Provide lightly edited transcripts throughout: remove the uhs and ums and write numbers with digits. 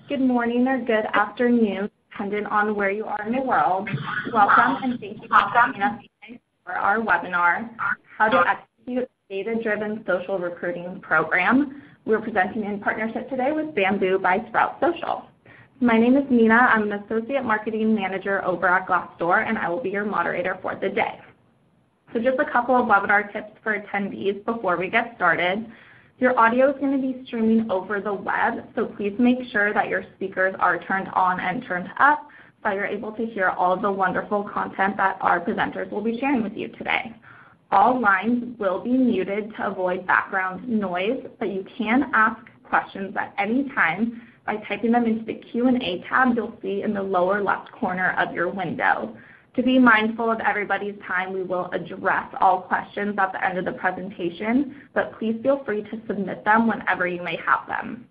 good morning, or good afternoon, depending on where you are in the world. Welcome and thank you for joining us today for our webinar, How to Execute a Data-Driven Social Recruiting Program. We're presenting in partnership today with Bamboo by Sprout Social. My name is Nina. I'm an Associate Marketing Manager over at Glassdoor, and I will be your moderator for the day. So just a couple of webinar tips for attendees before we get started. Your audio is going to be streaming over the web, so please make sure that your speakers are turned on and turned up so you're able to hear all of the wonderful content that our presenters will be sharing with you today. All lines will be muted to avoid background noise, but you can ask questions at any time by typing them into the Q&A tab you'll see in the lower left corner of your window. To be mindful of everybody's time, we will address all questions at the end of the presentation, but please feel free to submit them whenever you may have them.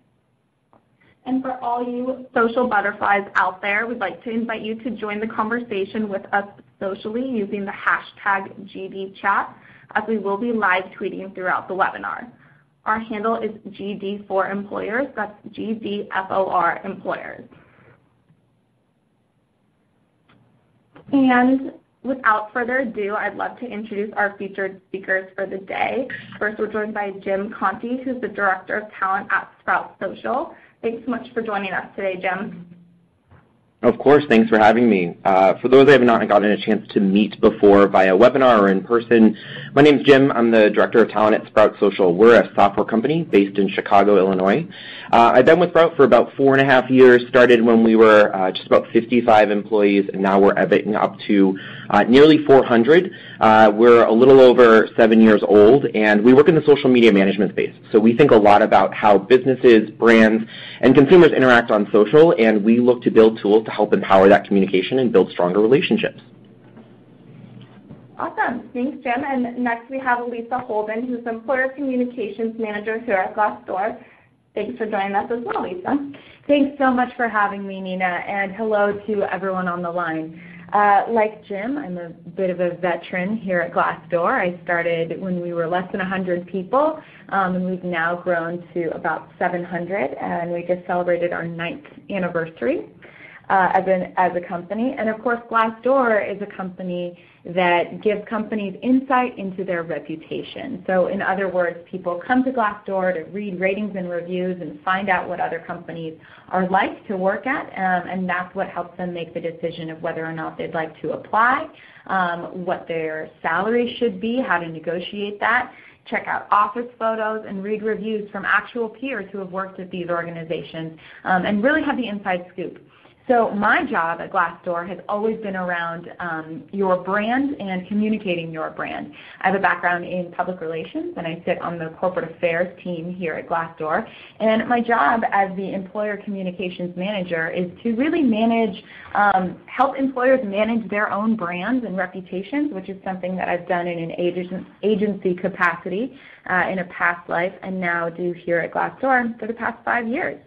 And for all you social butterflies out there, we'd like to invite you to join the conversation with us socially using the hashtag GDChat, as we will be live tweeting throughout the webinar. Our handle is GD4Employers, that's GDFOR Employers. And without further ado, I'd love to introduce our featured speakers for the day. First, we're joined by Jim Conti, who's the Director of Talent at Sprout Social. Thanks so much for joining us today, Jim. Of course, thanks for having me. For those that have not gotten a chance to meet before via webinar or in person, my name's Jim. I'm the Director of Talent at Sprout Social. We're a software company based in Chicago, Illinois. I've been with Sprout for about 4.5 years, started when we were just about 55 employees, and now we're ebbing up to nearly 400. We're a little over 7 years old, and we work in the social media management space. So we think a lot about how businesses, brands, and consumers interact on social, and we look to build tools to help empower that communication and build stronger relationships. Awesome. Thanks, Jim. And next we have Lisa Holden, who's Employer Communications Manager here at Glassdoor. Thanks for joining us as well, Lisa. Thanks so much for having me, Nina, and hello to everyone on the line. Like Jim, I'm a bit of a veteran here at Glassdoor. I started when we were less than 100 people, and we've now grown to about 700, and we just celebrated our 9th anniversary as a company. And of course, Glassdoor is a company that gives companies insight into their reputation. So in other words, people come to Glassdoor to read ratings and reviews and find out what other companies are like to work at, and that's what helps them make the decision of whether or not they'd like to apply, what their salary should be, how to negotiate that, check out office photos, and read reviews from actual peers who have worked at these organizations, and really have the inside scoop. So my job at Glassdoor has always been around your brand and communicating your brand. I have a background in public relations, and I sit on the corporate affairs team here at Glassdoor. And my job as the Employer Communications Manager is to really manage, help employers manage their own brands and reputations, which is something that I've done in an agency capacity in a past life, and now do here at Glassdoor for the past 5 years.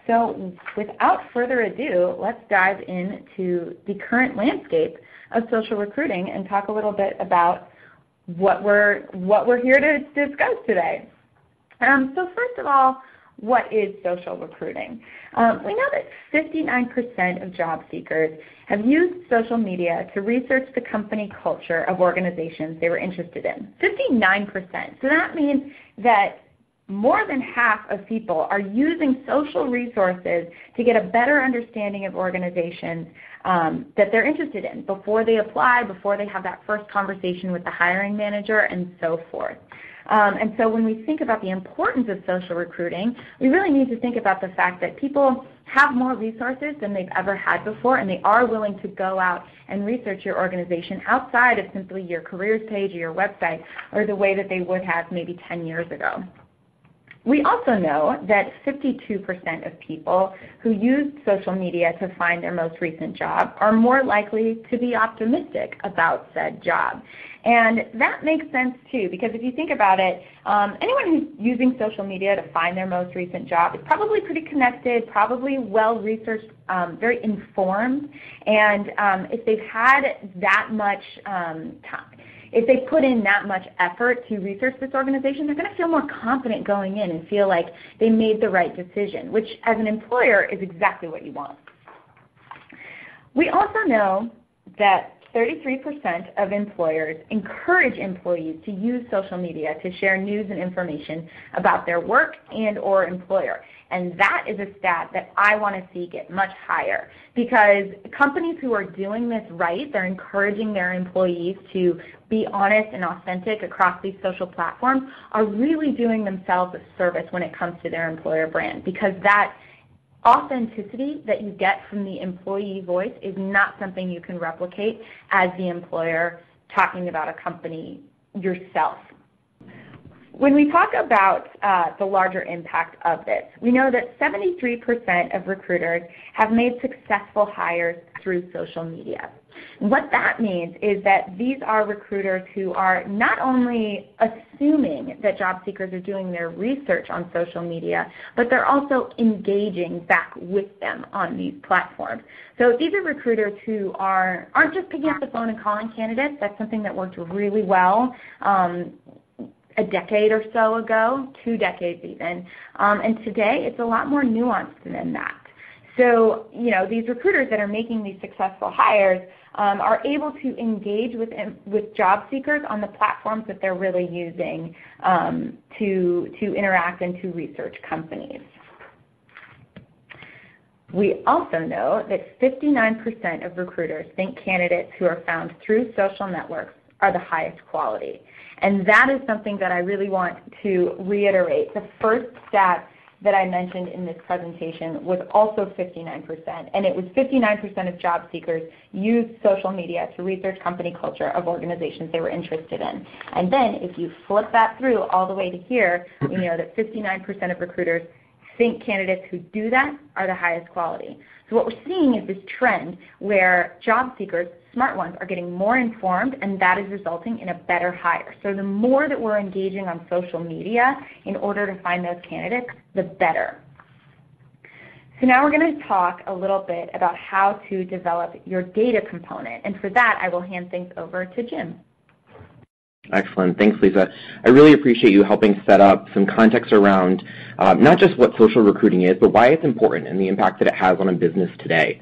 So without further ado, let's dive into the current landscape of social recruiting and talk a little bit about what we're here to discuss today. So first of all, what is social recruiting? We know that 59% of job seekers have used social media to research the company culture of organizations they were interested in. 59%. So that means that more than half of people are using social resources to get a better understanding of organizations that they're interested in before they apply, before they have that first conversation with the hiring manager, and so forth. And so when we think about the importance of social recruiting, we really need to think about the fact that people have more resources than they've ever had before, and they are willing to go out and research your organization outside of simply your careers page or your website, or the way that they would have maybe 10 years ago. We also know that 52% of people who use social media to find their most recent job are more likely to be optimistic about said job. And that makes sense too, because if you think about it, anyone who's using social media to find their most recent job is probably pretty connected, probably well-researched, very informed, and if they've had that much time, if they put in that much effort to research this organization, they're going to feel more confident going in and feel like they made the right decision, which as an employer is exactly what you want. We also know that 33% of employers encourage employees to use social media to share news and information about their work and or employer. And that is a stat that I want to see get much higher, because companies who are doing this right, they're encouraging their employees to be honest and authentic across these social platforms, are really doing themselves a service when it comes to their employer brand, because that authenticity that you get from the employee voice is not something you can replicate as the employer talking about a company yourself. When we talk about the larger impact of this, we know that 73% of recruiters have made successful hires through social media. What that means is that these are recruiters who are not only assuming that job seekers are doing their research on social media, but they're also engaging back with them on these platforms. So these are recruiters who aren't just picking up the phone and calling candidates. That's something that worked really well a decade or so ago, 2 decades even, and today it's a lot more nuanced than that. So, these recruiters that are making these successful hires are able to engage with job seekers on the platforms that they're really using to interact and to research companies. We also know that 59% of recruiters think candidates who are found through social networks are the highest quality. And that is something that I really want to reiterate. The first stat that I mentioned in this presentation was also 59%, and it was 59% of job seekers used social media to research company culture of organizations they were interested in. And then if you flip that through all the way to here, we know that 59% of recruiters think candidates who do that are the highest quality. So what we're seeing is this trend where job seekers, smart ones, are getting more informed, and that is resulting in a better hire. So the more that we're engaging on social media in order to find those candidates, the better. So now we're going to talk a little bit about how to develop your data component. And for that, I will hand things over to Jim. Excellent. Thanks, Lisa. I really appreciate you helping set up some context around not just what social recruiting is, but why it's important and the impact that it has on a business today.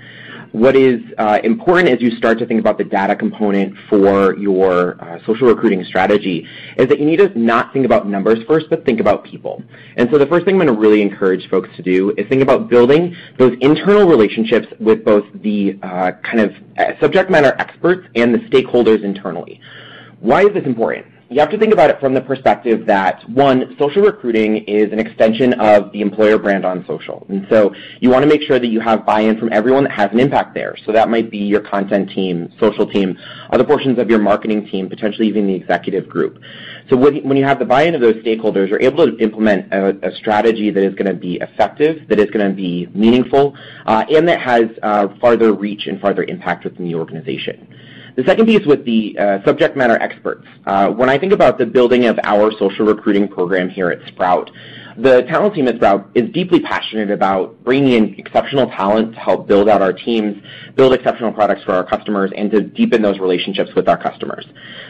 What is important as you start to think about the data component for your social recruiting strategy is that you need to not think about numbers first, but think about people. And so the first thing I'm going to really encourage folks to do is think about building those internal relationships with both the subject matter experts and the stakeholders internally. Why is this important? You have to think about it from the perspective that, one, social recruiting is an extension of the employer brand on social. And so you want to make sure that you have buy-in from everyone that has an impact there. So that might be your content team, social team, other portions of your marketing team, potentially even the executive group. So when you have the buy-in of those stakeholders, you're able to implement a strategy that is going to be effective, that is going to be meaningful, and that has farther reach and farther impact within the organization. The second piece with the subject matter experts. When I think about the building of our social recruiting program here at Sprout, the talent team at Sprout is deeply passionate about bringing in exceptional talent to help build out our teams, build exceptional products for our customers, and to deepen those relationships with our customers.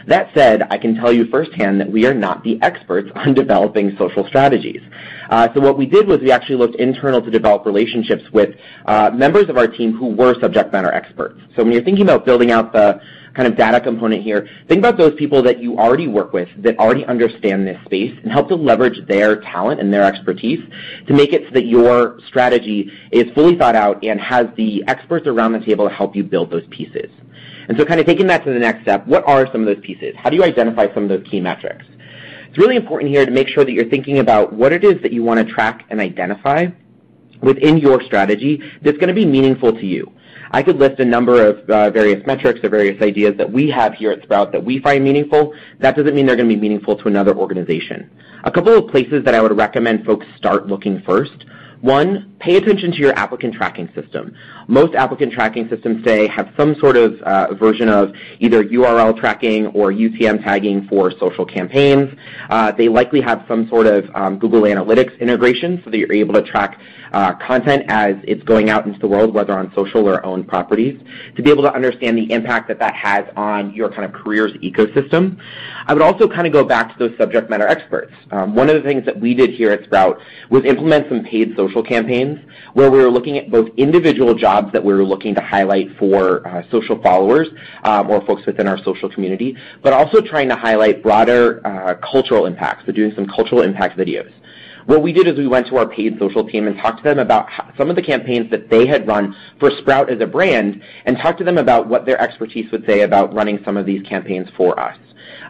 That said, I can tell you firsthand that we are not the experts on developing social strategies. So what we did was we actually looked internal to develop relationships with members of our team who were subject matter experts. So when you're thinking about building out the kind of data component here, think about those people that you already work with, that already understand this space, and help to leverage their talent and their expertise to make it so that your strategy is fully thought out and has the experts around the table to help you build those pieces. And so kind of taking that to the next step, what are some of those pieces? How do you identify some of those key metrics? It's really important here to make sure that you're thinking about what it is that you want to track and identify within your strategy that's going to be meaningful to you. I could list a number of various metrics or various ideas that we have here at Sprout that we find meaningful. That doesn't mean they're going to be meaningful to another organization. A couple of places that I would recommend folks start looking first. One, pay attention to your applicant tracking system. Most applicant tracking systems today have some sort of version of either URL tracking or UTM tagging for social campaigns. They likely have some sort of Google Analytics integration so that you're able to track content as it's going out into the world, whether on social or owned properties, to be able to understand the impact that that has on your kind of careers ecosystem. I would also kind of go back to those subject matter experts. One of the things that we did here at Sprout was implement some paid social campaigns where we were looking at both individual jobs that we were looking to highlight for social followers or folks within our social community, but also trying to highlight broader cultural impacts, so doing some cultural impact videos. What we did is we went to our paid social team and talked to them about some of the campaigns that they had run for Sprout as a brand and talked to them about what their expertise would say about running some of these campaigns for us.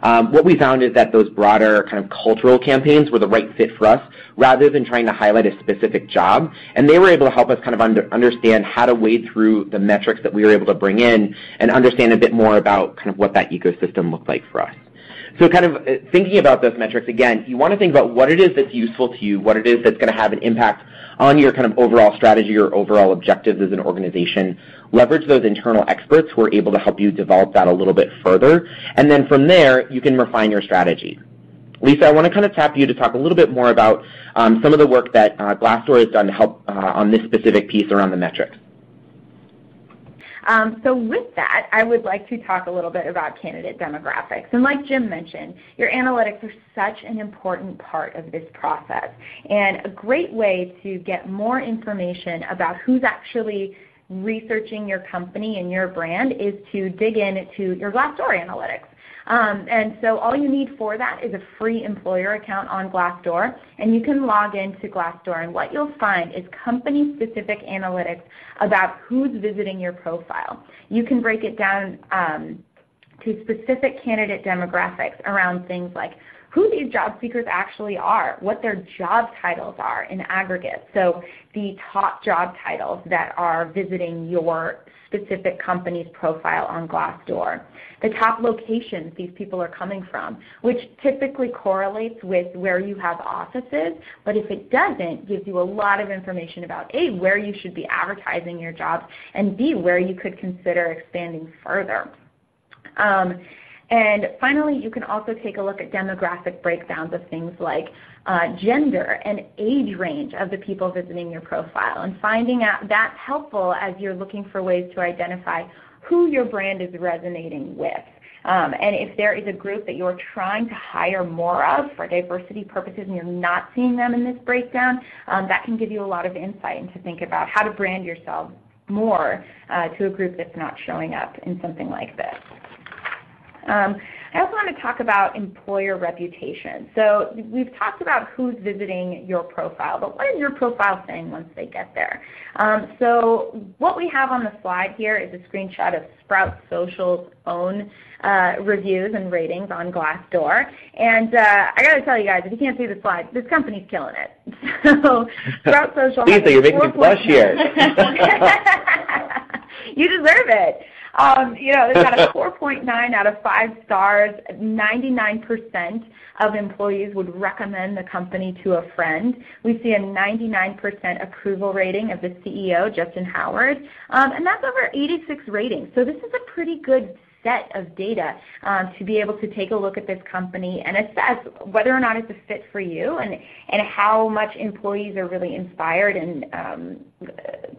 What we found is that those broader kind of cultural campaigns were the right fit for us rather than trying to highlight a specific job, and they were able to help us kind of understand how to wade through the metrics that we were able to bring in and understand a bit more about kind of what that ecosystem looked like for us. So kind of thinking about those metrics, again, you want to think about what it is that's useful to you, what it is that's going to have an impact on your kind of overall strategy or overall objectives as an organization. Leverage those internal experts who are able to help you develop that a little bit further. And then from there, you can refine your strategy. Lisa, I want to kind of tap you to talk a little bit more about some of the work that Glassdoor has done to help on this specific piece around the metrics. So with that, I would like to talk a little bit about candidate demographics. And like Jim mentioned, your analytics are such an important part of this process. And a great way to get more information about who's actually researching your company and your brand is to dig into your Glassdoor analytics. And so all you need for that is a free employer account on Glassdoor, and you can log into Glassdoor, and what you'll find is company-specific analytics about who's visiting your profile. You can break it down to specific candidate demographics around things like who these job seekers actually are, what their job titles are in aggregate. So the top job titles that are visiting your specific company's profile on Glassdoor. The top locations these people are coming from, which typically correlates with where you have offices, but if it doesn't, gives you a lot of information about A, where you should be advertising your jobs, and B, where you could consider expanding further. And finally, you can also take a look at demographic breakdowns of things like gender and age range of the people visiting your profile, and finding out that's helpful as you're looking for ways to identify who your brand is resonating with. And if there is a group that you're trying to hire more of for diversity purposes and you're not seeing them in this breakdown, that can give you a lot of insight and to think about how to brand yourself more to a group that's not showing up in something like this. I also want to talk about employer reputation. So we've talked about who's visiting your profile, but what is your profile saying once they get there? So what we have on the slide here is a screenshot of Sprout Social's own reviews and ratings on Glassdoor. And I got to tell you guys, if you can't see the slide, this company's killing it. So Sprout Social Lisa, you're making me blush here. You deserve it. You know, they've got a 4.9 out of 5 stars. 99% of employees would recommend the company to a friend. We see a 99% approval rating of the CEO, Justin Howard, and that's over 86 ratings. So this is a pretty good set of data to be able to take a look at this company and assess whether or not it's a fit for you and how much employees are really inspired and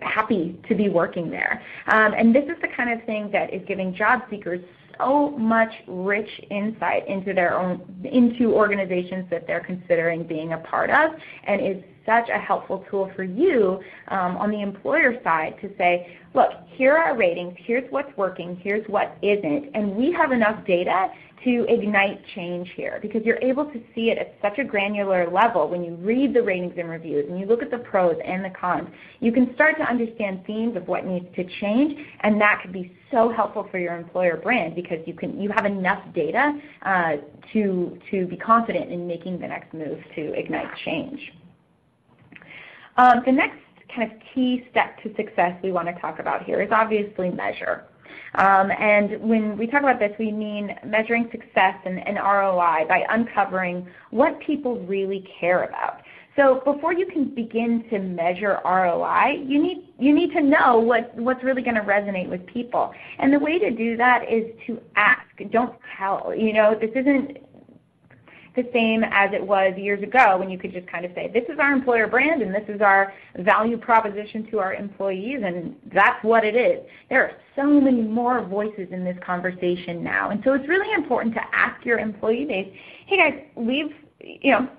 happy to be working there. And this is the kind of thing that is giving job seekers so much rich insight into organizations that they're considering being a part of, and is such a helpful tool for you on the employer side to say, look, here are our ratings, here's what's working, here's what isn't, and we have enough data to ignite change here, because you're able to see it at such a granular level when you read the ratings and reviews and you look at the pros and the cons. You can start to understand themes of what needs to change, and that could be so helpful for your employer brand because you have enough data to be confident in making the next move to ignite change. The next kind of key step to success we want to talk about here is obviously measure. And when we talk about this, we mean measuring success and ROI by uncovering what people really care about. So before you can begin to measure ROI, you need to know what's really going to resonate with people. And the way to do that is to ask. Don't tell. This isn't the same as it was years ago when you could just kind of say, this is our employer brand and this is our value proposition to our employees, and that's what it is. There are so many more voices in this conversation now. And so it's really important to ask your employee base, hey guys, if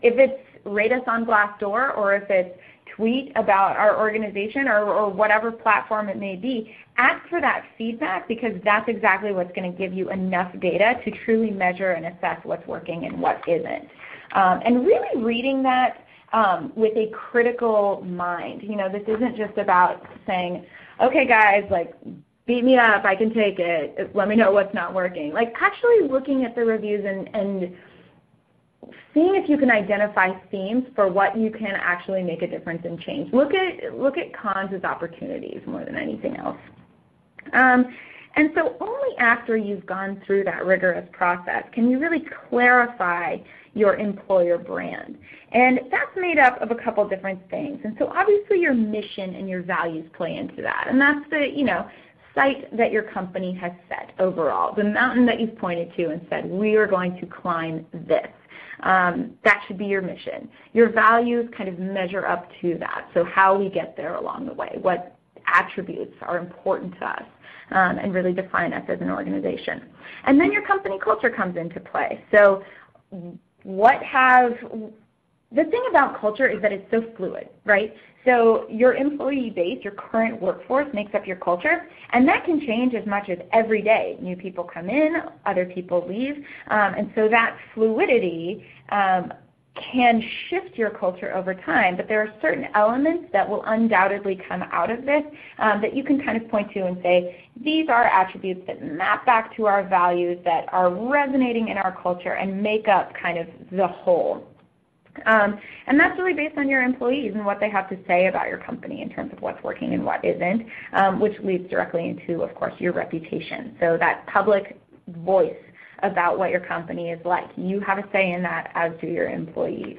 it's rate us on Glassdoor or if it's tweet about our organization or whatever platform it may be, ask for that feedback, because that's exactly what's going to give you enough data to truly measure and assess what's working and what isn't. And really reading that with a critical mind. This isn't just about saying, okay guys, beat me up, I can take it, let me know what's not working. Actually looking at the reviews and seeing if you can identify themes for what you can actually make a difference and change. Look at cons as opportunities more than anything else. And so only after you've gone through that rigorous process can you really clarify your employer brand. And that's made up of a couple different things. And so obviously your mission and your values play into that. And that's the, site that your company has set overall, the mountain that you've pointed to and said, we are going to climb this. That should be your mission. Your values kind of measure up to that, so how we get there along the way, what attributes are important to us, and really define us as an organization. And then your company culture comes into play. So the thing about culture is that it's so fluid, right? So your employee base, your current workforce makes up your culture, and that can change as much as every day. New people come in, other people leave, and so that fluidity can shift your culture over time, but there are certain elements that will undoubtedly come out of this that you can kind of point to and say, these are attributes that map back to our values, that are resonating in our culture and make up kind of the whole. And that's really based on your employees and what they have to say about your company in terms of what's working and what isn't, which leads directly into, of course, your reputation. So that public voice about what your company is like. You have a say in that, as do your employees.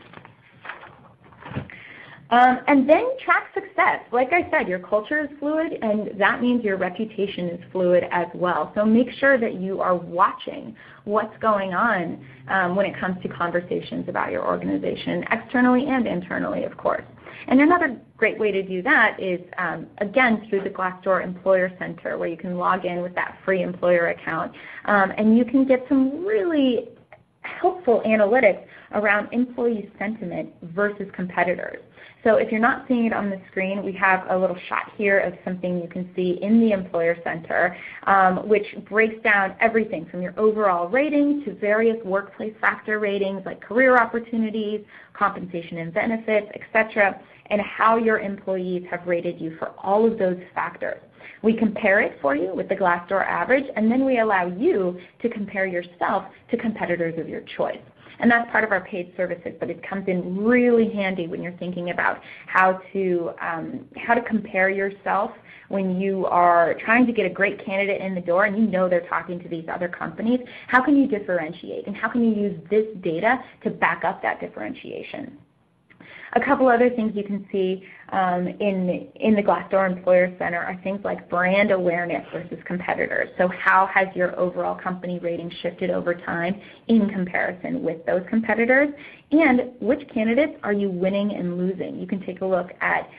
And then track success. Like I said, your culture is fluid, and that means your reputation is fluid as well. So make sure that you are watching what's going on when it comes to conversations about your organization, externally and internally, of course. And another great way to do that is, again, through the Glassdoor Employer Center, where you can log in with that free employer account, and you can get some really helpful analytics around employee sentiment versus competitors. So if you're not seeing it on the screen, we have a little shot here of something you can see in the Employer Center, which breaks down everything from your overall rating to various workplace factor ratings like career opportunities, compensation and benefits, etc., and how your employees have rated you for all of those factors. We compare it for you with the Glassdoor average, and then we allow you to compare yourself to competitors of your choice. And that's part of our paid services, but it comes in really handy when you're thinking about how to compare yourself when you are trying to get a great candidate in the door and you know they're talking to these other companies. How can you differentiate, and how can you use this data to back up that differentiation? A couple other things you can see in the Glassdoor Employer Center are things like brand awareness versus competitors. So how has your overall company rating shifted over time in comparison with those competitors? And which candidates are you winning and losing? You can take a look at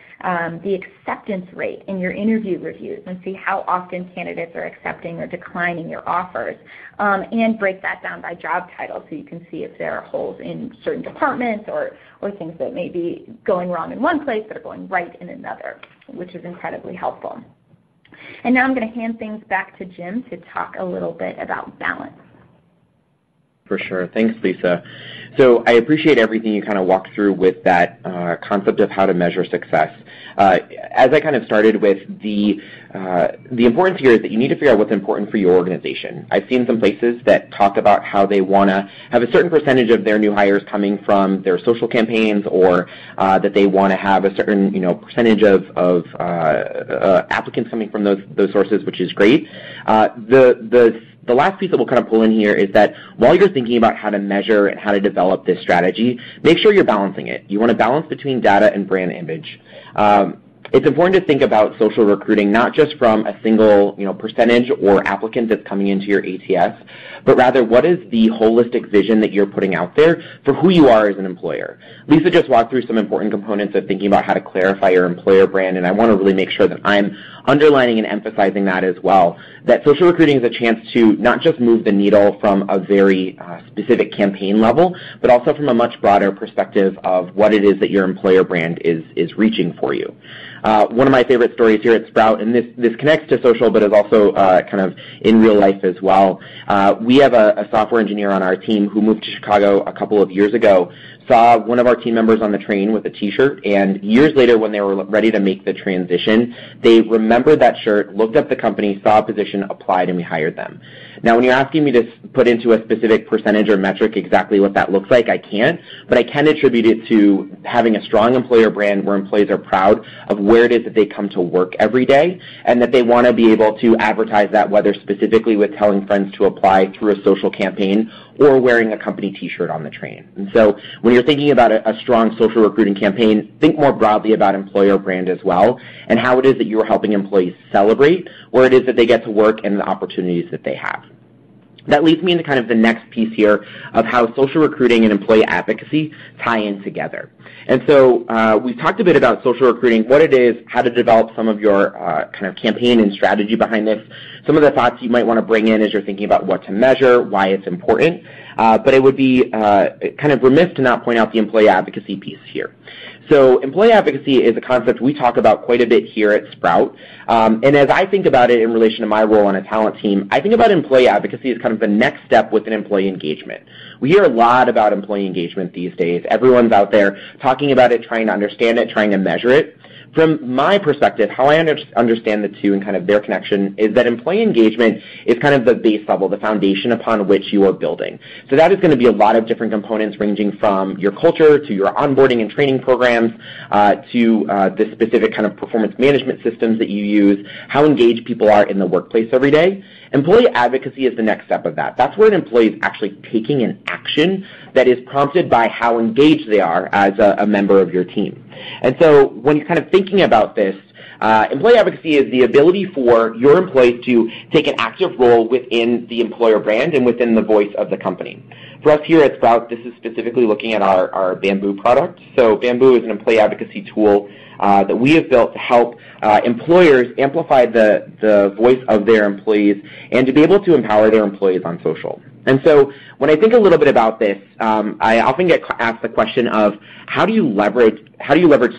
the acceptance rate in your interview reviews and see how often candidates are accepting or declining your offers, and break that down by job title so you can see if there are holes in certain departments or things that may be going wrong in one place that are going right in another, which is incredibly helpful. And now I'm going to hand things back to Jim to talk a little bit about balance. For sure. Thanks, Lisa. So I appreciate everything you kind of walked through with that concept of how to measure success. As I kind of started with, the importance here is that you need to figure out what's important for your organization. I've seen some places that talk about how they want to have a certain percentage of their new hires coming from their social campaigns, or that they want to have a certain percentage of applicants coming from those sources, which is great. The the last piece that we'll kind of pull in here is that while you're thinking about how to measure and how to develop this strategy, make sure you're balancing it. You want to balance between data and brand image. It's important to think about social recruiting not just from a single percentage or applicant that's coming into your ATS, but rather what is the holistic vision that you're putting out there for who you are as an employer. Lisa just walked through some important components of thinking about how to clarify your employer brand, and I want to really make sure that I'm underlining and emphasizing that as well, that social recruiting is a chance to not just move the needle from a very specific campaign level, but also from a much broader perspective of what it is that your employer brand is reaching for you. One of my favorite stories here at Sprout, and this connects to social but is also kind of in real life as well. We have a software engineer on our team who moved to Chicago a couple of years ago, saw one of our team members on the train with a t-shirt, and years later when they were ready to make the transition, they remembered that shirt, looked up the company, saw a position, applied, and we hired them. Now, when you're asking me to put into a specific percentage or metric exactly what that looks like, I can't, but I can attribute it to having a strong employer brand where employees are proud of where it is that they come to work every day, and that they want to be able to advertise that, whether specifically with telling friends to apply through a social campaign or wearing a company t-shirt on the train. And so when you're thinking about a strong social recruiting campaign, think more broadly about employer brand as well, and how it is that you're helping employees celebrate where it is that they get to work and the opportunities that they have. That leads me into kind of the next piece here of how social recruiting and employee advocacy tie in together. And so we've talked a bit about social recruiting, what it is, how to develop some of your kind of campaign and strategy behind this, some of the thoughts you might want to bring in as you're thinking about what to measure, why it's important, but it would be kind of remiss to not point out the employee advocacy piece here. So employee advocacy is a concept we talk about quite a bit here at Sprout. And as I think about it in relation to my role on a talent team, I think about employee advocacy as kind of the next step within employee engagement. We hear a lot about employee engagement these days. Everyone's out there talking about it, trying to understand it, trying to measure it. From my perspective, how I understand the two and kind of their connection is that employee engagement is kind of the base level, the foundation upon which you are building. So that is going to be a lot of different components ranging from your culture to your onboarding and training programs to the specific kind of performance management systems that you use, how engaged people are in the workplace every day. Employee advocacy is the next step of that. That's where an employee is actually taking an action that is prompted by how engaged they are as a member of your team. And so when you're kind of thinking about this, employee advocacy is the ability for your employees to take an active role within the employer brand and within the voice of the company. For us here at Sprout, this is specifically looking at our Bamboo product. So Bamboo is an employee advocacy tool that we have built to help employers amplify the voice of their employees and to be able to empower their employees on social. And so when I think a little bit about this, I often get asked the question of how do you leverage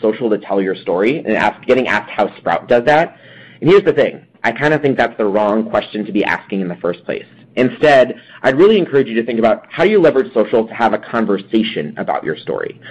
social to tell your story, and getting asked how Sprout does that. And here's the thing. I kind of think that's the wrong question to be asking in the first place. Instead, I'd really encourage you to think about how you leverage social to have a conversation about your story.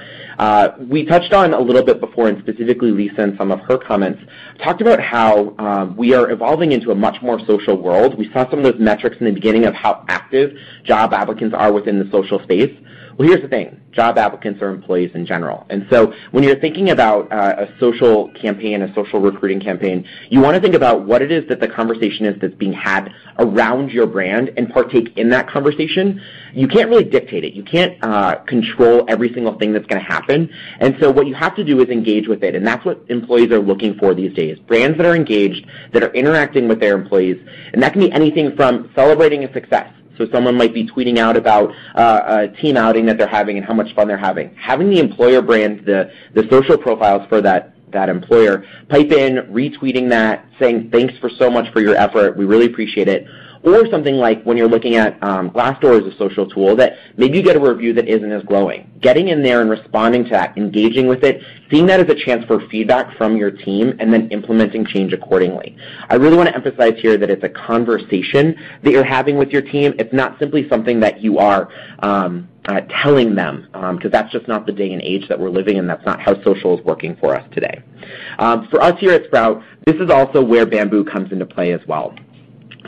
We touched on a little bit before, and specifically Lisa in some of her comments, talked about how we are evolving into a much more social world. We saw some of those metrics in the beginning of how active job applicants are within the social space. Well, here's the thing. Job applicants are employees in general. And so when you're thinking about a social campaign, a social recruiting campaign, you want to think about what it is that the conversation is that's being had around your brand and partake in that conversation. You can't really dictate it. You can't control every single thing that's going to happen. And so what you have to do is engage with it. And that's what employees are looking for these days. Brands that are engaged, that are interacting with their employees. And that can be anything from celebrating a success. So someone might be tweeting out about a team outing that they're having and how much fun they're having. Having the employer brand, the social profiles for that employer, pipe in, retweeting that, saying thanks for so much for your effort, we really appreciate it. Or something like when you're looking at Glassdoor as a social tool that maybe you get a review that isn't as glowing. Getting in there and responding to that, engaging with it, seeing that as a chance for feedback from your team, and then implementing change accordingly. I really want to emphasize here that it's a conversation that you're having with your team. It's not simply something that you are telling them, because that's just not the day and age that we're living in. That's not how social is working for us today. For us here at Sprout, this is also where Bamboo comes into play as well.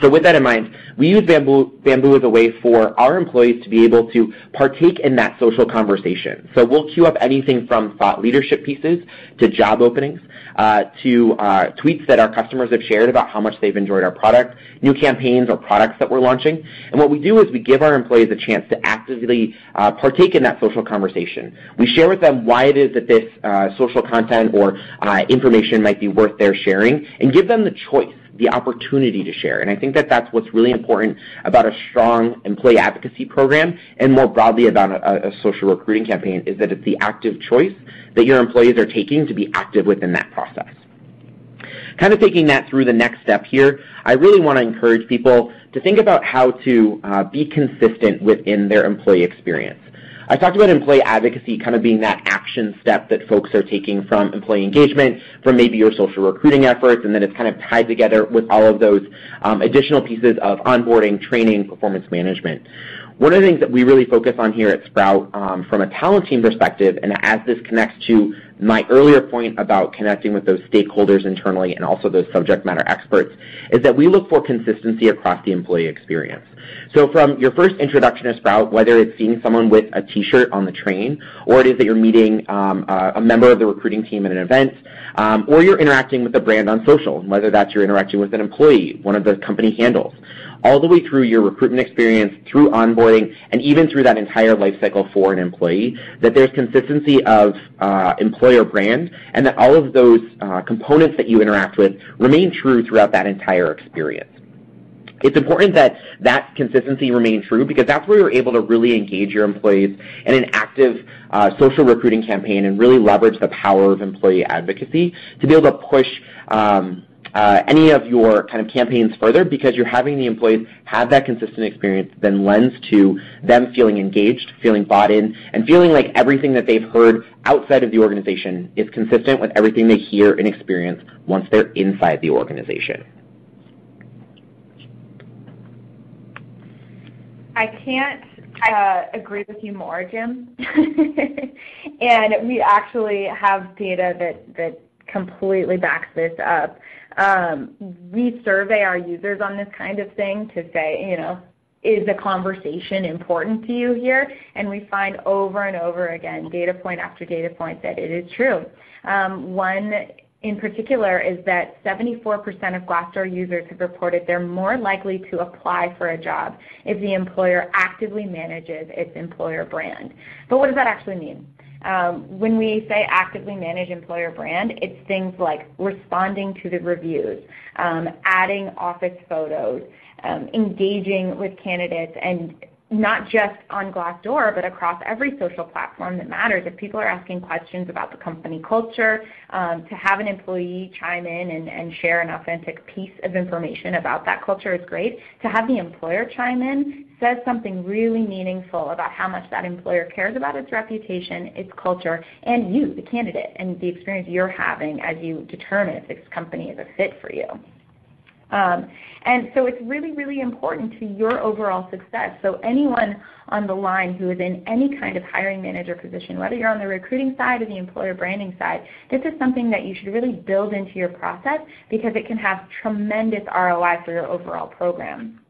So with that in mind, we use Bamboo as a way for our employees to be able to partake in that social conversation. So we'll queue up anything from thought leadership pieces to job openings to tweets that our customers have shared about how much they've enjoyed our product, new campaigns or products that we're launching. And what we do is we give our employees a chance to actively partake in that social conversation. We share with them why it is that this social content or information might be worth their sharing, and give them the choice, the opportunity to share. And I think that that's what's really important about a strong employee advocacy program, and more broadly about a social recruiting campaign, is that it's the active choice that your employees are taking to be active within that process. Kind of taking that through the next step here, I really want to encourage people to think about how to be consistent within their employee experience. I talked about employee advocacy kind of being that action step that folks are taking from employee engagement, from maybe your social recruiting efforts, and then it's kind of tied together with all of those additional pieces of onboarding, training, performance management. One of the things that we really focus on here at Sprout from a talent team perspective, and as this connects to my earlier point about connecting with those stakeholders internally and also those subject matter experts, is that we look for consistency across the employee experience. So from your first introduction to Sprout, whether it's seeing someone with a t-shirt on the train, or it is that you're meeting a member of the recruiting team at an event, or you're interacting with the brand on social, whether that's you're interacting with an employee, one of the company handles, all the way through your recruitment experience, through onboarding, and even through that entire life cycle for an employee, that there's consistency of employer brand, and that all of those components that you interact with remain true throughout that entire experience. It's important that that consistency remain true, because that's where you're able to really engage your employees in an active social recruiting campaign and really leverage the power of employee advocacy to be able to push any of your kind of campaigns further, because you're having the employees have that consistent experience, then lends to them feeling engaged, feeling bought in, and feeling like everything that they've heard outside of the organization is consistent with everything they hear and experience once they're inside the organization. I can't agree with you more, Jim. And we actually have data that completely backs this up. We survey our users on this kind of thing to say, you know, is the conversation important to you here? And we find over and over again, data point after data point, that it is true. One in particular is that 74% of Glassdoor users have reported they're more likely to apply for a job if the employer actively manages its employer brand. But what does that actually mean? When we say actively manage employer brand, it's things like responding to the reviews, adding office photos, engaging with candidates, and not just on Glassdoor, but across every social platform that matters. If people are asking questions about the company culture, to have an employee chime in and share an authentic piece of information about that culture is great. To have the employer chime in says something really meaningful about how much that employer cares about its reputation, its culture, and you, the candidate, and the experience you're having as you determine if this company is a fit for you. And so it's really, really important to your overall success. So anyone on the line who is in any kind of hiring manager position, whether you're on the recruiting side or the employer branding side, this is something that you should really build into your process, because it can have tremendous ROI for your overall program.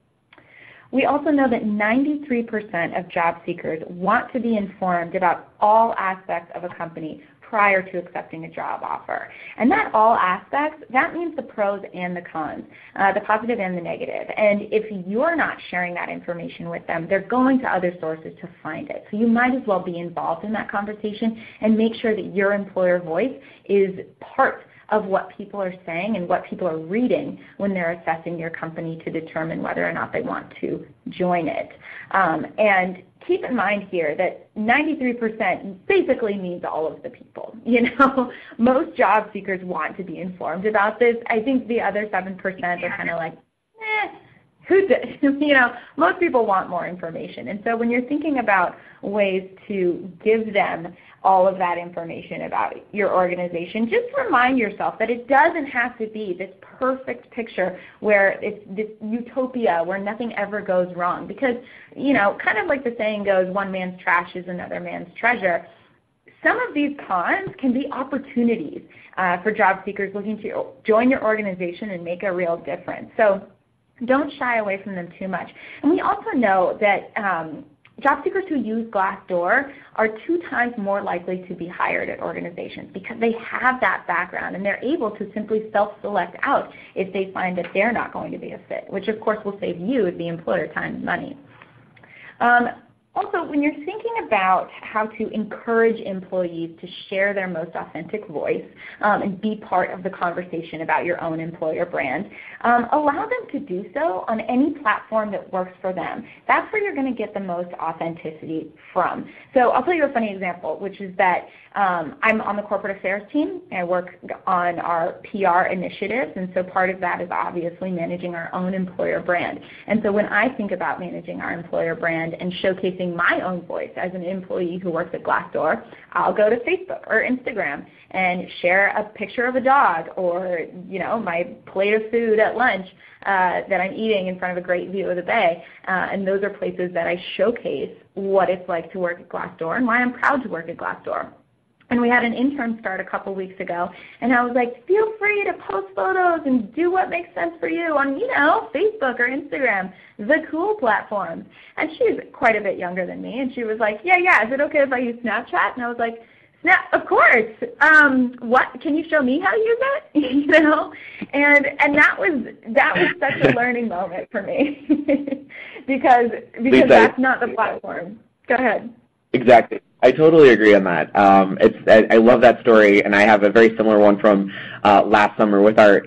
We also know that 93% of job seekers want to be informed about all aspects of a company prior to accepting a job offer. And that all aspects, that means the pros and the cons, the positive and the negative. And if you're not sharing that information with them, they're going to other sources to find it. So you might as well be involved in that conversation and make sure that your employer voice is part of what people are saying and what people are reading when they're assessing your company to determine whether or not they want to join it. And keep in mind here that 93% basically means all of the people. You know, most job seekers want to be informed about this. I think the other 7% are kind of like, who does? You know, most people want more information. And so when you're thinking about ways to give them all of that information about your organization, just remind yourself that it doesn't have to be this perfect picture where it's this utopia where nothing ever goes wrong. Because, you know, kind of like the saying goes, one man's trash is another man's treasure. Some of these cons can be opportunities for job seekers looking to join your organization and make a real difference. So don't shy away from them too much. And we also know that job seekers who use Glassdoor are 2 times more likely to be hired at organizations because they have that background and they're able to simply self-select out if they find that they're not going to be a fit, which of course will save you, the employer, time and money. Also, when you're thinking about how to encourage employees to share their most authentic voice and be part of the conversation about your own employer brand, allow them to do so on any platform that works for them. That's where you're going to get the most authenticity from. So I'll tell you a funny example, which is that I'm on the corporate affairs team. I work on our PR initiatives, and so part of that is obviously managing our own employer brand. And so when I think about managing our employer brand and showcasing my own voice as an employee who works at Glassdoor, I'll go to Facebook or Instagram and share a picture of a dog or, my plate of food at lunch that I'm eating in front of a great view of the bay. And those are places that I showcase what it's like to work at Glassdoor and why I'm proud to work at Glassdoor. And we had an intern start a couple weeks ago, and I was like, feel free to post photos and do what makes sense for you on, Facebook or Instagram, the cool platforms. And she's quite a bit younger than me, and she was like, yeah, is it okay if I use Snapchat? And I was like, of course. What? Can you show me how to use it? And that was such a learning moment for me because that's not the platform. Go ahead. Exactly. I totally agree on that. I love that story, and I have a very similar one from last summer with the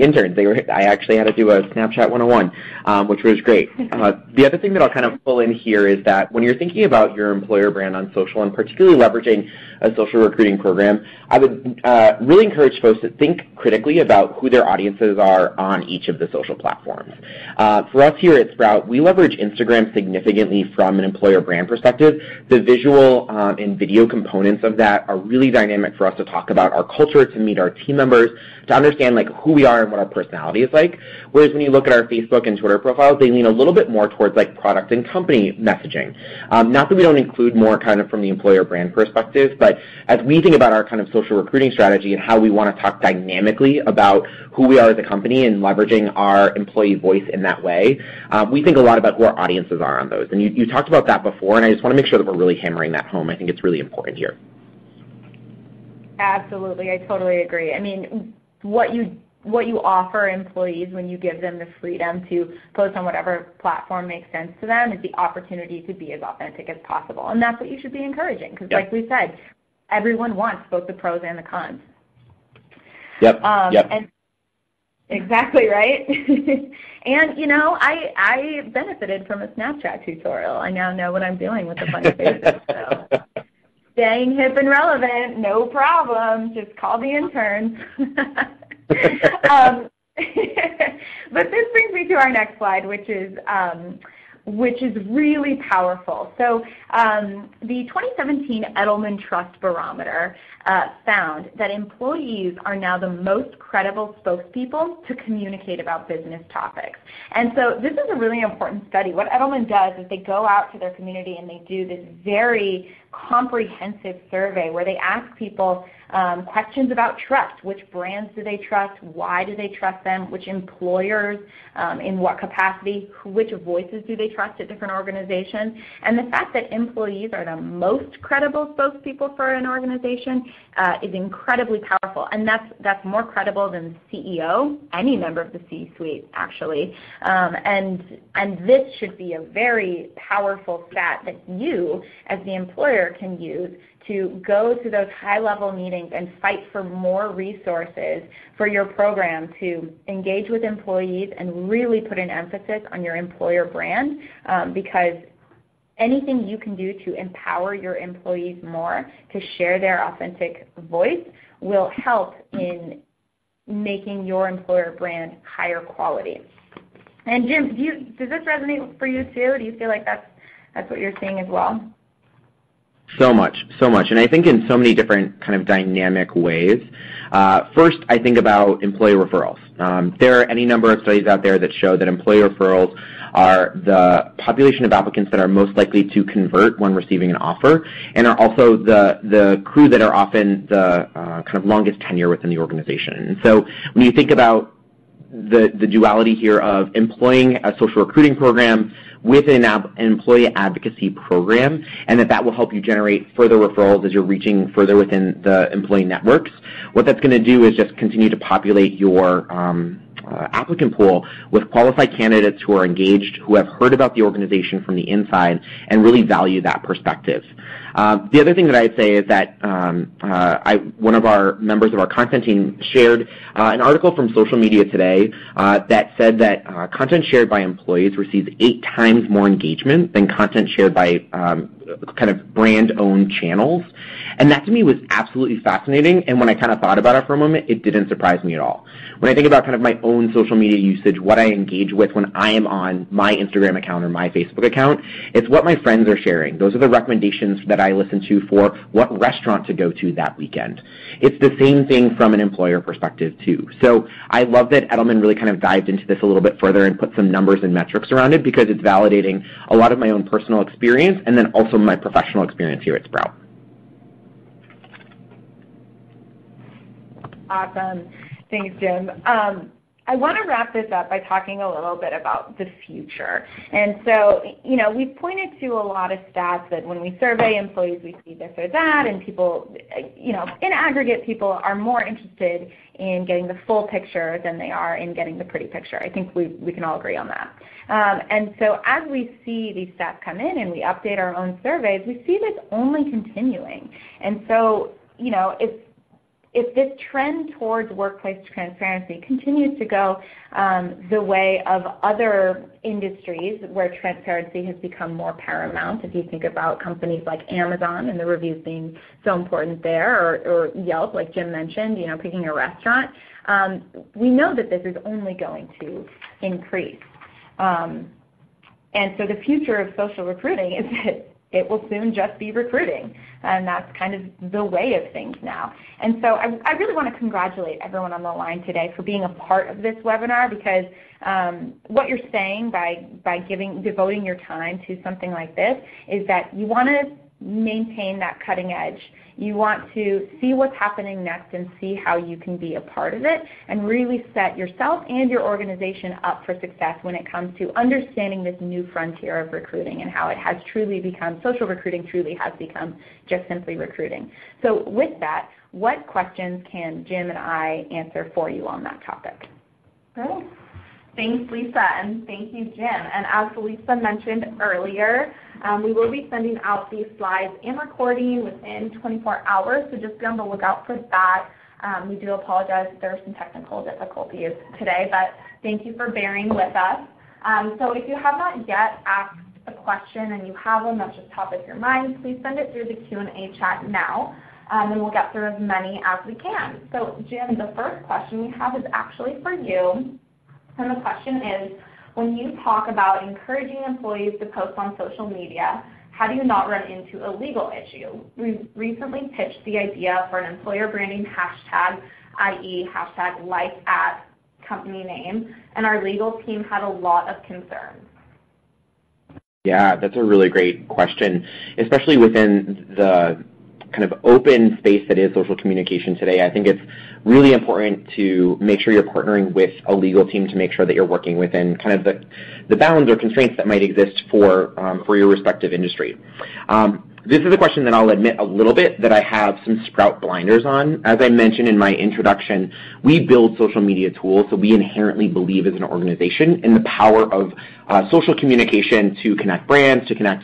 interns. I actually had to do a Snapchat 101, which was great. The other thing that I'll kind of pull in here is that when you're thinking about your employer brand on social, and particularly leveraging a social recruiting program, I would really encourage folks to think critically about who their audiences are on each of the social platforms. For us here at Sprout, we leverage Instagram significantly from an employer brand perspective. The visual and video components of that are really dynamic for us to talk about our culture, to meet our team members, to understand who we are and what our personality is like. Whereas when you look at our Facebook and Twitter profiles, they lean a little bit more towards product and company messaging. Not that we don't include more kind of from the employer brand perspective, but as we think about our kind of social recruiting strategy and how we want to talk dynamically about who we are as a company and leveraging our employee voice in that way, we think a lot about who our audiences are on those. And you talked about that before, and I just want to make sure that we're really hammering that home. I think it's really important here. Absolutely. I totally agree. I mean, what you offer employees when you give them the freedom to post on whatever platform makes sense to them is the opportunity to be as authentic as possible. And that's what you should be encouraging because, like we said, everyone wants both the pros and the cons. Yep. And exactly right. And, I benefited from a Snapchat tutorial. I now know what I'm doing with the funny faces. So. Staying hip and relevant, no problem. Just call the interns. But this brings me to our next slide, which is really powerful. So the 2017 Edelman Trust Barometer found that employees are now the most credible spokespeople to communicate about business topics. And so this is a really important study. What Edelman does is they go out to their community and they do this very comprehensive survey where they ask people questions about trust. Which brands do they trust? Why do they trust them? Which employers? In what capacity? Which voices do they trust at different organizations? And the fact that employees are the most credible spokespeople for an organization is incredibly powerful. And that's more credible than the CEO, any member of the C-suite, actually. And this should be a very powerful stat that you, as the employer, can use to go to those high-level meetings and fight for more resources for your program to engage with employees and really put an emphasis on your employer brand because anything you can do to empower your employees more to share their authentic voice will help in making your employer brand higher quality. And Jim, does this resonate for you too? Do you feel like that's what you're seeing as well? So much. And I think in so many different kind of dynamic ways. First, I think about employee referrals. There are any number of studies out there that show that employee referrals are the population of applicants that are most likely to convert when receiving an offer and are also the crew that are often the kind of longest tenure within the organization. And so when you think about the duality here of employing a social recruiting program with an employee advocacy program, and that will help you generate further referrals as you're reaching further within the employee networks. What that's going to do is just continue to populate your applicant pool with qualified candidates who are engaged, who have heard about the organization from the inside, and really value that perspective. The other thing that I'd say is that one of our members of our content team shared an article from Social Media Today that said that content shared by employees receives 8 times more engagement than content shared by kind of brand-owned channels. And that to me was absolutely fascinating, and when I kind of thought about it for a moment, it didn't surprise me at all. When I think about kind of my own social media usage, what I engage with when I am on my Instagram account or my Facebook account, it's what my friends are sharing. Those are the recommendations that I listen to for what restaurant to go to that weekend. It's the same thing from an employer perspective too. So I love that Edelman really kind of dived into this a little bit further and put some numbers and metrics around it, because it's validating a lot of my own personal experience and then also my professional experience here at Sprout. Awesome. Thanks, Jim. I want to wrap this up by talking a little bit about the future. And so, we've pointed to a lot of stats that when we survey employees, we see this or that, and people, in aggregate, people are more interested in getting the full picture than they are in getting the pretty picture. I think we can all agree on that. And so as we see these stats come in and we update our own surveys, we see this only continuing. And so, if this trend towards workplace transparency continues to go the way of other industries where transparency has become more paramount, if you think about companies like Amazon and the reviews being so important there, or Yelp, like Jim mentioned, picking a restaurant, we know that this is only going to increase. And so the future of social recruiting is that it will soon just be recruiting, and that's kind of the way of things now. And so I really want to congratulate everyone on the line today for being a part of this webinar, because what you're saying by devoting your time to something like this is that you want to maintain that cutting edge. You want to see what's happening next and see how you can be a part of it, and really set yourself and your organization up for success when it comes to understanding this new frontier of recruiting and how it has truly become, social recruiting truly has become just simply recruiting. So with that, what questions can Jim and I answer for you on that topic? Great. Thanks, Lisa, and thank you, Jim. And as Lisa mentioned earlier, we will be sending out these slides and recording within 24 hours, so just be on the lookout for that. We do apologize if there are some technical difficulties today, but thank you for bearing with us. So if you have not yet asked a question and you have one that's just top of your mind, please send it through the Q&A chat now, and we'll get through as many as we can. So Jim, the first question we have is actually for you. And the question is, when you talk about encouraging employees to post on social media, how do you not run into a legal issue? We recently pitched the idea for an employer branding hashtag, i.e. hashtag like at company name, and our legal team had a lot of concerns. Yeah, that's a really great question, especially within the kind of open space that is social communication today. I think it's really important to make sure you're partnering with a legal team to make sure that you're working within kind of the bounds or constraints that might exist for your respective industry. This is a question that I'll admit a little bit that I have some Sprout blinders on. As I mentioned in my introduction, we build social media tools, so we inherently believe as an organization in the power of social communication to connect brands, to connect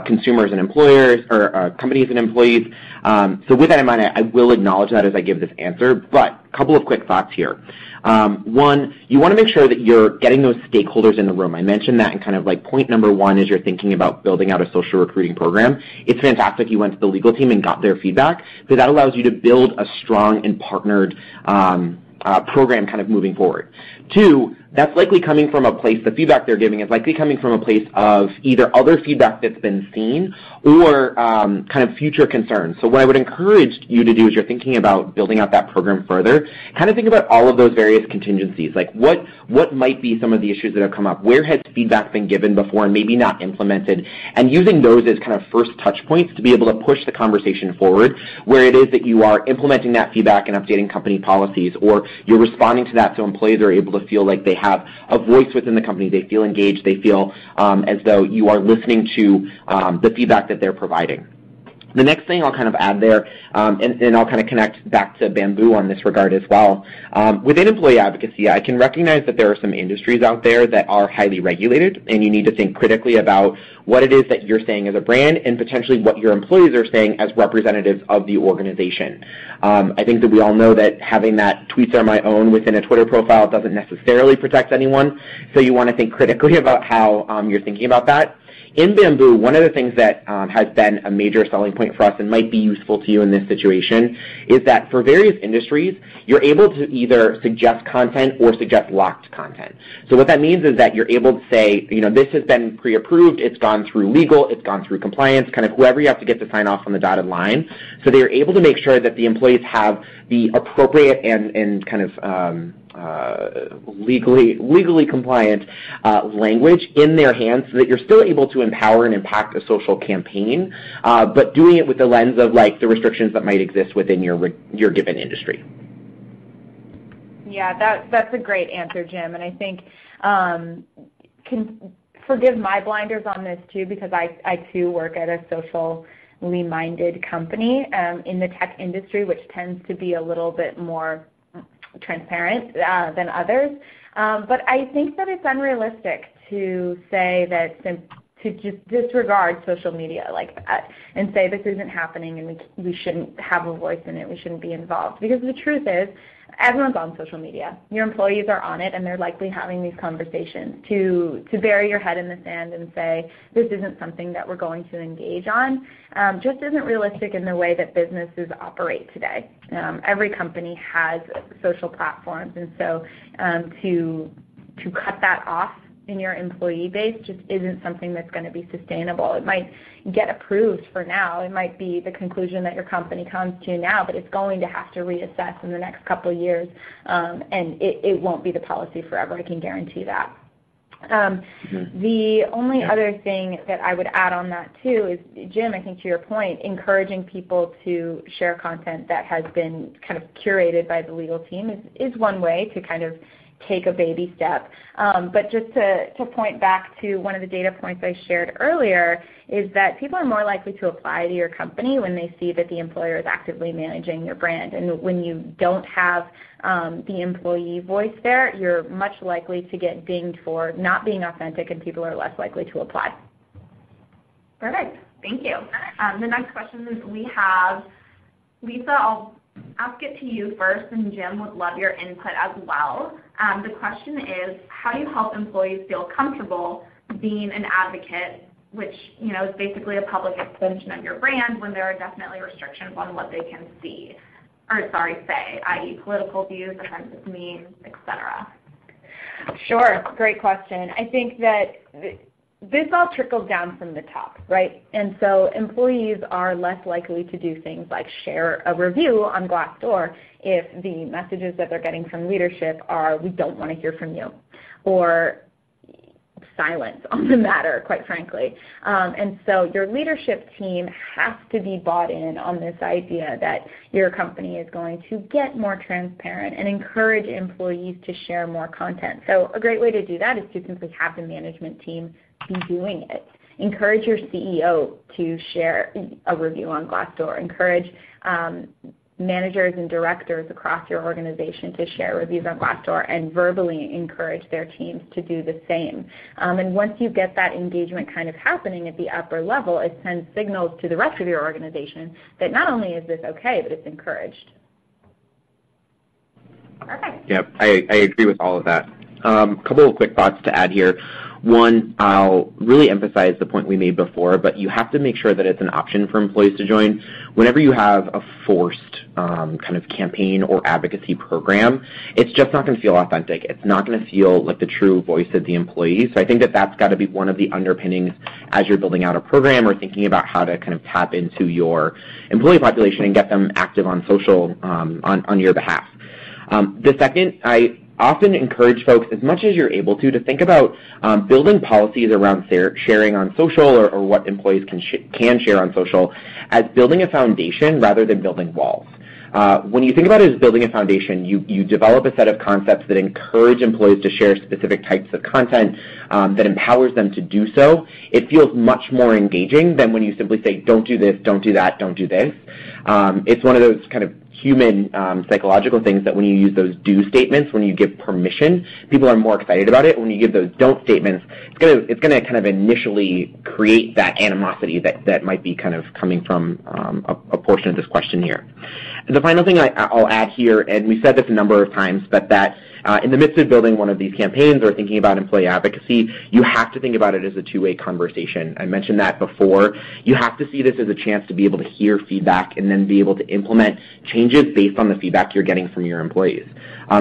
consumers and employers, or companies and employees. So with that in mind, I will acknowledge that as I give this answer, but a couple of quick thoughts here. One, you want to make sure that you're getting those stakeholders in the room. I mentioned that in kind of like point number one as you're thinking about building out a social recruiting program. It's fantastic you went to the legal team and got their feedback, because that allows you to build a strong and partnered program kind of moving forward. Two, that's likely coming from a place, the feedback they're giving is likely coming from a place of either other feedback that's been seen or kind of future concerns. So what I would encourage you to do as you're thinking about building out that program further, kind of think about all of those various contingencies, like what might be some of the issues that have come up, where has feedback been given before and maybe not implemented, and using those as kind of first touch points to be able to push the conversation forward where it is that you are implementing that feedback and updating company policies, or you're responding to that so employees are able to feel like they have a voice within the company. They feel engaged. They feel as though you are listening to the feedback that they're providing. The next thing I'll kind of add there, and I'll kind of connect back to Bamboo on this regard as well. Within employee advocacy, I can recognize that there are some industries out there that are highly regulated, and you need to think critically about what it is that you're saying as a brand and potentially what your employees are saying as representatives of the organization. I think that we all know that having that tweets are my own within a Twitter profile doesn't necessarily protect anyone, so you want to think critically about how you're thinking about that. In Bamboo, one of the things that has been a major selling point for us and might be useful to you in this situation is that for various industries, you're able to either suggest content or suggest locked content. So what that means is that you're able to say, this has been pre-approved, it's gone through legal, it's gone through compliance, kind of whoever you have to get to sign off on the dotted line. So they're able to make sure that the employees have the appropriate and kind of legally compliant language in their hands so that you're still able to empower and impact a social campaign, but doing it with the lens of the restrictions that might exist within your given industry. Yeah, that's a great answer, Jim, and I think can forgive my blinders on this too, because I too work at a socially minded company in the tech industry, which tends to be a little bit more transparent than others. But I think that it's unrealistic to say that to just disregard social media like that and say this isn't happening and we shouldn't have a voice in it, we shouldn't be involved. Because the truth is, everyone's on social media. Your employees are on it, and they're likely having these conversations. To bury your head in the sand and say this isn't something that we're going to engage on just isn't realistic in the way that businesses operate today. Every company has social platforms, and so to cut that off in your employee base just isn't something that's going to be sustainable. It might get approved for now. It might be the conclusion that your company comes to now, but it's going to have to reassess in the next couple of years, and it won't be the policy forever, I can guarantee that. The only other thing that I would add on that too is, Jim, I think to your point, encouraging people to share content that has been kind of curated by the legal team is one way to kind of take a baby step. But just to point back to one of the data points I shared earlier is that people are more likely to apply to your company when they see that the employer is actively managing your brand. And when you don't have the employee voice there, you're much likely to get dinged for not being authentic, and people are less likely to apply. Perfect. Thank you. The next question is we have, Lisa, I'll ask it to you first, and Jim would love your input as well. The question is, how do you help employees feel comfortable being an advocate, which is basically a public extension of your brand, when there are definitely restrictions on what they can say, i.e. political views, offensive memes, etc.? Sure, great question. I think that this all trickles down from the top, right? And so employees are less likely to do things like share a review on Glassdoor if the messages that they're getting from leadership are, we don't want to hear from you, or silence on the matter, quite frankly. And so your leadership team has to be bought in on this idea that your company is going to get more transparent and encourage employees to share more content. So a great way to do that is to simply have the management team be doing it. Encourage your CEO to share a review on Glassdoor. Encourage managers and directors across your organization to share reviews on Glassdoor, and verbally encourage their teams to do the same. And once you get that engagement kind of happening at the upper level, it sends signals to the rest of your organization that not only is this okay, but it's encouraged. Perfect. Yep, I agree with all of that. A couple of quick thoughts to add here. One, I'll really emphasize the point we made before, but you have to make sure that it's an option for employees to join. Whenever you have a forced kind of campaign or advocacy program, it's just not going to feel authentic. It's not going to feel like the true voice of the employee. So I think that that's got to be one of the underpinnings as you're building out a program or thinking about how to kind of tap into your employee population and get them active on social on your behalf. The second, I often encourage folks, as much as you're able to think about building policies around sharing on social or what employees can share on social as building a foundation rather than building walls. When you think about it as building a foundation, you develop a set of concepts that encourage employees to share specific types of content that empowers them to do so. It feels much more engaging than when you simply say, don't do this, don't do that, don't do this. It's one of those kind of human psychological things that when you use those do statements, when you give permission, people are more excited about it. When you give those don't statements, it's gonna kind of initially create that animosity that might be kind of coming from a portion of this question here. The final thing I'll add here, and we've said this a number of times, but that in the midst of building one of these campaigns or thinking about employee advocacy, you have to think about it as a two-way conversation. I mentioned that before. You have to see this as a chance to be able to hear feedback and then be able to implement changes based on the feedback you're getting from your employees.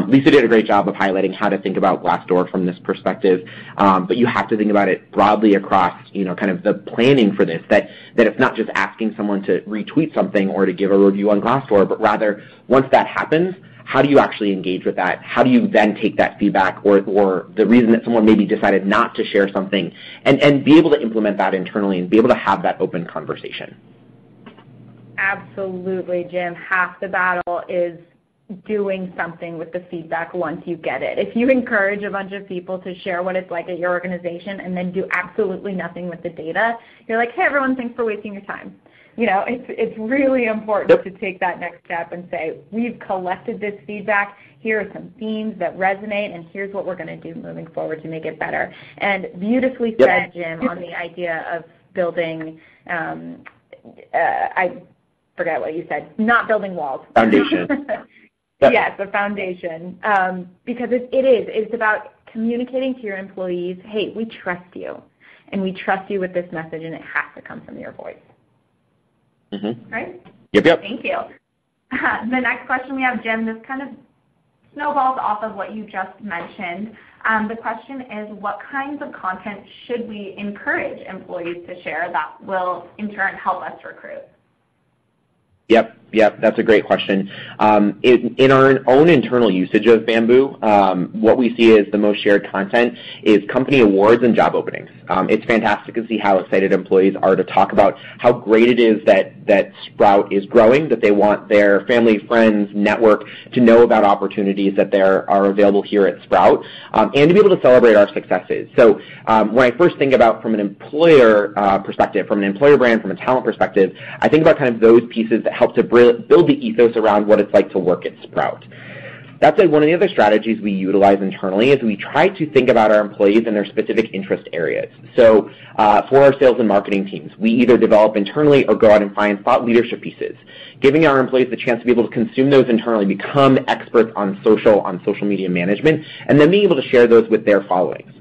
Lisa did a great job of highlighting how to think about Glassdoor from this perspective, but you have to think about it broadly across, kind of the planning for this, that it's not just asking someone to retweet something or to give a review on Glassdoor, but rather once that happens, how do you actually engage with that? How do you then take that feedback or the reason that someone maybe decided not to share something and be able to implement that internally and be able to have that open conversation? Absolutely, Jim. Half the battle is doing something with the feedback once you get it. If you encourage a bunch of people to share what it's like at your organization and then do absolutely nothing with the data, you're like, hey, everyone, thanks for wasting your time. It's really important to take that next step and say, we've collected this feedback, here are some themes that resonate, and here's what we're going to do moving forward to make it better. And beautifully said, Jim, on the idea of building, I forget what you said, not building walls. Foundation. Yes, a foundation. Because it's about communicating to your employees, hey, we trust you, and we trust you with this message, and it has to come from your voice. Mm-hmm. Right? Yep. Thank you. The next question we have, Jim, this kind of snowballs off of what you just mentioned. The question is, what kinds of content should we encourage employees to share that will, in turn, help us recruit? Yep, that's a great question. In our own internal usage of Bamboo, what we see as the most shared content is company awards and job openings. It's fantastic to see how excited employees are to talk about how great it is that Sprout is growing, that they want their family, friends, network to know about opportunities that are available here at Sprout, and to be able to celebrate our successes. So when I first think about from an employer perspective, from an employer brand, from a talent perspective, I think about kind of those pieces that help to build the ethos around what it's like to work at Sprout. That said, one of the other strategies we utilize internally is we try to think about our employees and their specific interest areas. So for our sales and marketing teams, we either develop internally or go out and find thought leadership pieces, giving our employees the chance to be able to consume those internally, become experts on social media management, and then being able to share those with their followings.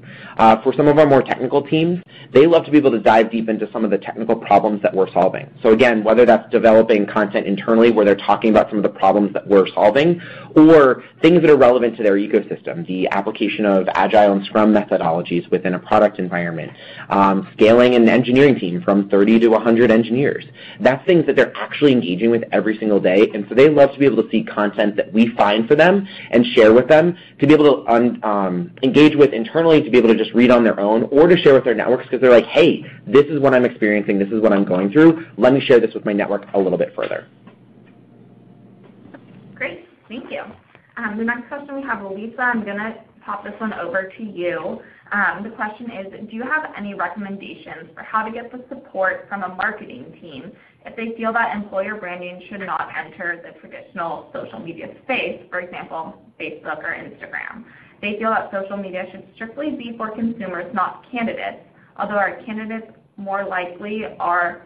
For some of our more technical teams, they love to be able to dive deep into some of the technical problems that we're solving. So again, whether that's developing content internally where they're talking about some of the problems that we're solving, or things that are relevant to their ecosystem, the application of Agile and Scrum methodologies within a product environment, scaling an engineering team from 30 to 100 engineers. That's things that they're actually engaging with every single day, and so they love to be able to see content that we find for them and share with them to be able to engage with internally, to be able to just read on their own, or to share with their networks because they're like, hey, this is what I'm experiencing, this is what I'm going through, let me share this with my network a little bit further. Great, thank you. The next question we have, Lisa, I'm going to pop this one over to you. The question is, do you have any recommendations for how to get the support from a marketing team if they feel that employer branding should not enter the traditional social media space, for example, Facebook or Instagram? They feel that social media should strictly be for consumers, not candidates, although our candidates more than likely are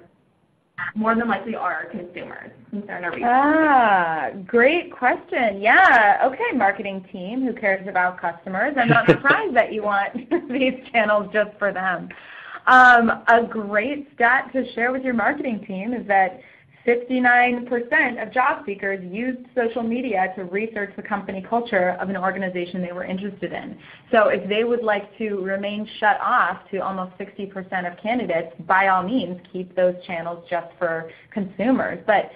our consumers. Concern or reason? Great question. Yeah. Okay, marketing team who cares about customers. I'm not surprised that you want these channels just for them. A great stat to share with your marketing team is that 59% of job seekers used social media to research the company culture of an organization they were interested in. So if they would like to remain shut off to almost 60% of candidates, by all means, keep those channels just for consumers. But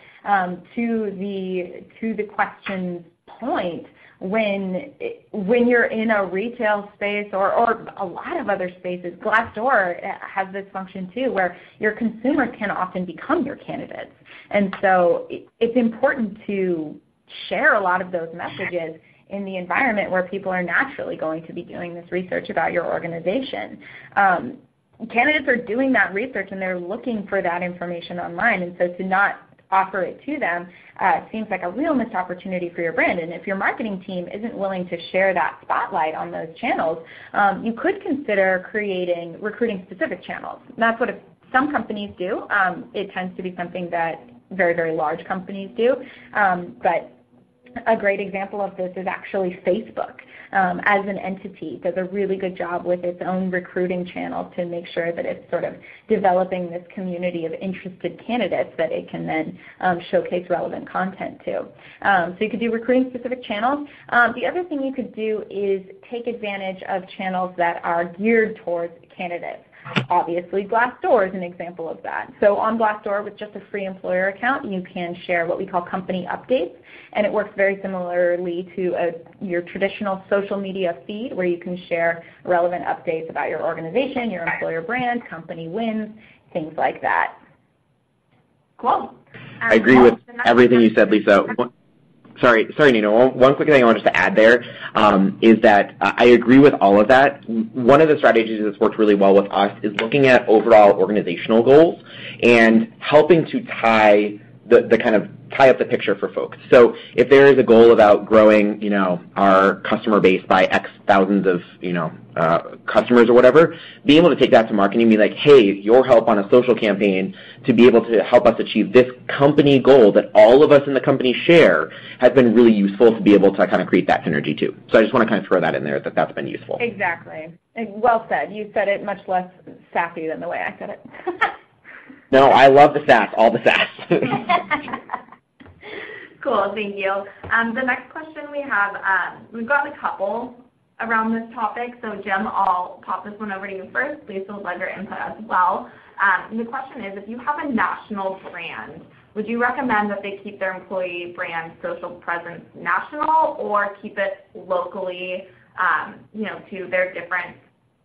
to the question's point, when you're in a retail space or a lot of other spaces. Glassdoor has this function too, where your consumers can often become your candidates. And so it's important to share a lot of those messages in the environment where people are naturally going to be doing this research about your organization. Candidates are doing that research and they're looking for that information online, and so to not offer it to them seems like a real missed opportunity for your brand. And if your marketing team isn't willing to share that spotlight on those channels, you could consider creating recruiting-specific channels. And that's what some companies do. It tends to be something that very, very large companies do. But a great example of this is actually Facebook. As an entity, does a really good job with its own recruiting channel to make sure that it's sort of developing this community of interested candidates that it can then showcase relevant content to. So you could do recruiting-specific channels. The other thing you could do is take advantage of channels that are geared towards candidates. Obviously, Glassdoor is an example of that. So on Glassdoor, with just a free employer account, you can share what we call company updates, and it works very similarly to your traditional social media feed, where you can share relevant updates about your organization, your employer brand, company wins, things like that. Cool. I agree with everything you said, Lisa. Sorry, Nina. One quick thing I want just to add there is that I agree with all of that. One of the strategies that's worked really well with us is looking at overall organizational goals and helping to tie up the picture for folks. So if there is a goal about growing, our customer base by X thousands of, customers or whatever, being able to take that to marketing and be like, hey, your help on a social campaign to be able to help us achieve this company goal that all of us in the company share has been really useful to be able to kind of create that synergy too. So I just want to kind of throw that in there, that's been useful. Exactly. Well said. You said it much less sassy than the way I said it. No, I love the sass, all the sass. Cool, thank you. The next question we have, we've got a couple around this topic, so Jim, I'll pop this one over to you first. Please would love your input as well. The question is, if you have a national brand, would you recommend that they keep their employee brand social presence national or keep it locally, to their different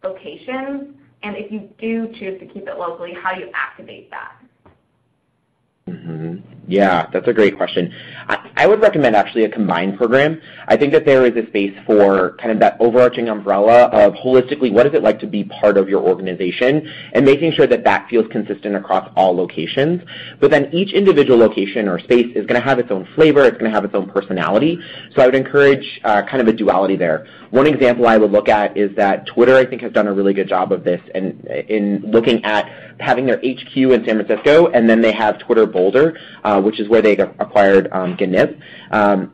locations? And if you do choose to keep it locally, how do you activate that? Mm-hmm. Yeah, that's a great question. I would recommend actually a combined program. I think that there is a space for kind of that overarching umbrella of holistically what is it like to be part of your organization and making sure that that feels consistent across all locations. But then each individual location or space is going to have its own flavor, it's going to have its own personality. So I would encourage kind of a duality there. One example I would look at is that Twitter, I think, has done a really good job of this and in looking at having their HQ in San Francisco, and then they have Twitter Boulder, which is where they acquired GNIP.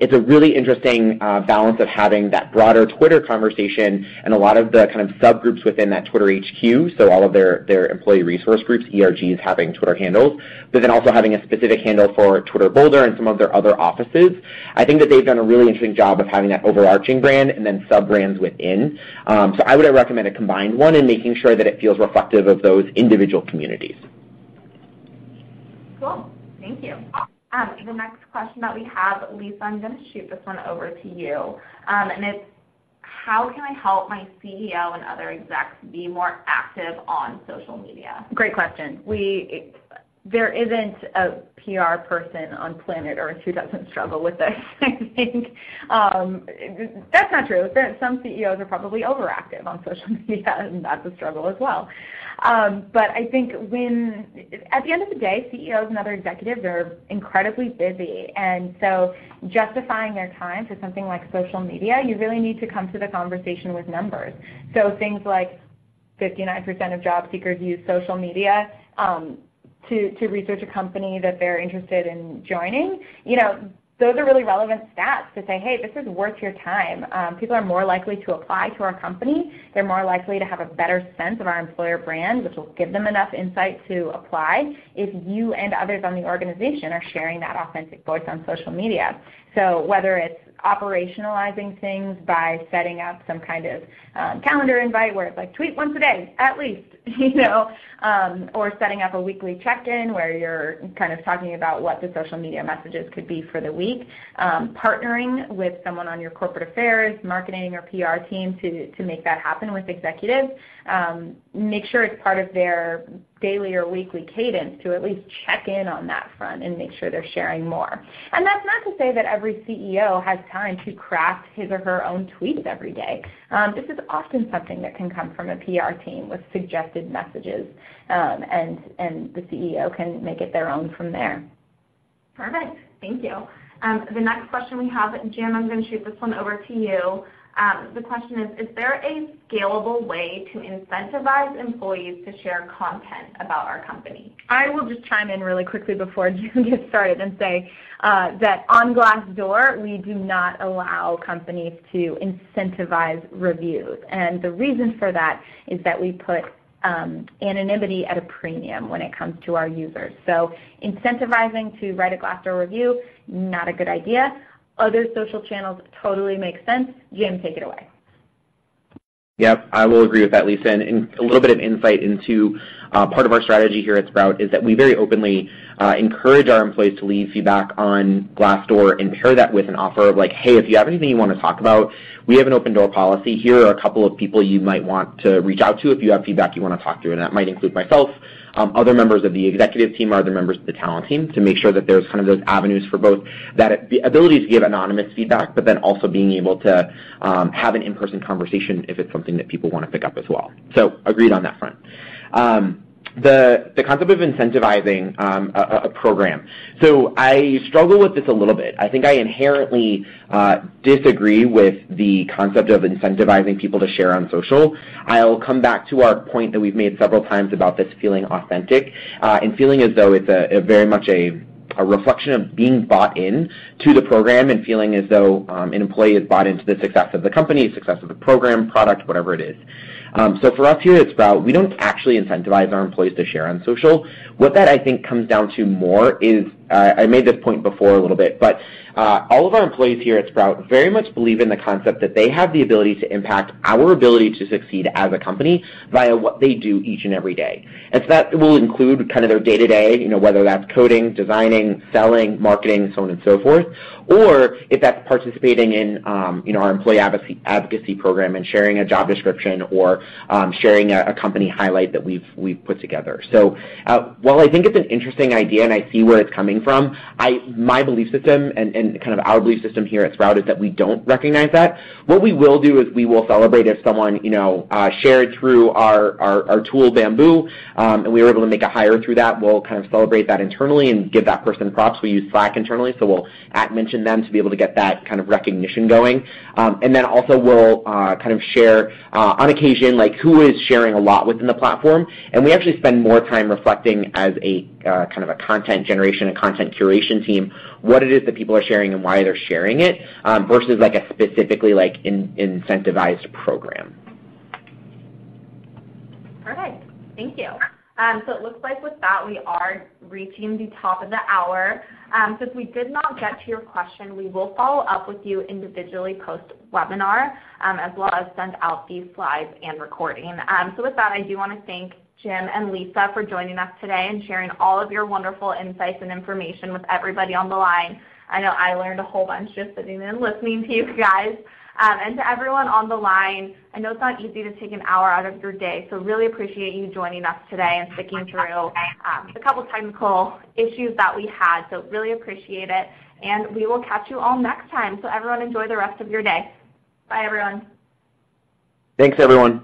It's a really interesting balance of having that broader Twitter conversation and a lot of the kind of subgroups within that Twitter HQ, so all of their employee resource groups, ERGs, having Twitter handles, but then also having a specific handle for Twitter Boulder and some of their other offices. I think that they've done a really interesting job of having that overarching brand and then sub-brands within. So I would recommend a combined one and making sure that it feels reflective of those individual communities. Cool. Thank you. The next question that we have, Lisa, I'm going to shoot this one over to you. And it's, how can I help my CEO and other execs be more active on social media? Great question. There isn't a PR person on planet Earth who doesn't struggle with this. I think that's not true. Some CEOs are probably overactive on social media, and that's a struggle as well. But I think at the end of the day, CEOs and other executives are incredibly busy, and so justifying their time for something like social media, you really need to come to the conversation with numbers. So things like 59% of job seekers use social media to research a company that they're interested in joining. Those are really relevant stats to say, hey, this is worth your time. People are more likely to apply to our company. They're more likely to have a better sense of our employer brand, which will give them enough insight to apply if you and others on the organization are sharing that authentic voice on social media. So whether it's operationalizing things by setting up some kind of calendar invite where it's like tweet once a day at least, or setting up a weekly check-in where you're kind of talking about what the social media messages could be for the week, partnering with someone on your corporate affairs, marketing, or PR team to make that happen with executives. Make sure it's part of their daily or weekly cadence to at least check in on that front and make sure they're sharing more. And that's not to say that every CEO has time to craft his or her own tweets every day. This is often something that can come from a PR team with suggested messages, and the CEO can make it their own from there. Perfect. Thank you. The next question we have, Jim, I'm going to shoot this one over to you. The question is there a scalable way to incentivize employees to share content about our company? I will just chime in really quickly before Jim gets started and say that on Glassdoor, we do not allow companies to incentivize reviews. And the reason for that is that we put anonymity at a premium when it comes to our users. So incentivizing to write a Glassdoor review, not a good idea. Other social channels totally make sense. Jim, take it away. Yep, I will agree with that, Lisa. And a little bit of insight into part of our strategy here at Sprout is that we very openly encourage our employees to leave feedback on Glassdoor and pair that with an offer of like, hey, if you have anything you want to talk about, we have an open door policy. Here are a couple of people you might want to reach out to if you have feedback you want to talk to, and that might include myself, other members of the executive team, or other members of the talent team, to make sure that there's kind of those avenues for both that the ability to give anonymous feedback, but then also being able to have an in-person conversation if it's something that people want to pick up as well. So agreed on that front. The concept of incentivizing a program. So I struggle with this a little bit. I think I inherently disagree with the concept of incentivizing people to share on social. I'll come back to our point that we've made several times about this feeling authentic and feeling as though it's a very much a reflection of being bought in to the program and feeling as though an employee is bought into the success of the company, success of the program, product, whatever it is. So for us here at Sprout, we don't actually incentivize our employees to share on social. What that I think comes down to more is, I made this point before a little bit, but all of our employees here at Sprout very much believe in the concept that they have the ability to impact our ability to succeed as a company via what they do each and every day. And so that will include kind of their day-to-day, whether that's coding, designing, selling, marketing, so on and so forth, or if that's participating in our employee advocacy program and sharing a job description or sharing a company highlight that we've put together. So while I think it's an interesting idea and I see where it's coming from, my belief system and kind of our belief system here at Sprout is that we don't recognize that. What we will do is we will celebrate if someone shared through our tool Bamboo and we were able to make a hire through that. We'll kind of celebrate that internally and give that person props. We use Slack internally, so we'll mention them to be able to get that kind of recognition going. And then also we'll kind of share on occasion like who is sharing a lot within the platform, and we actually spend more time reflecting as a kind of a content generation and content curation team what it is that people are sharing and why they're sharing it versus like a specifically like incentivized program. Perfect. Thank you. So it looks like with that we are reaching the top of the hour. So if we did not get to your question, we will follow up with you individually post-webinar as well as send out these slides and recording. So with that, I do want to thank Jim and Lisa for joining us today and sharing all of your wonderful insights and information with everybody on the line. I know I learned a whole bunch just sitting and listening to you guys. And to everyone on the line, I know it's not easy to take an hour out of your day, so really appreciate you joining us today and sticking through the couple technical issues that we had, so really appreciate it. And we will catch you all next time, so everyone enjoy the rest of your day. Bye, everyone. Thanks, everyone.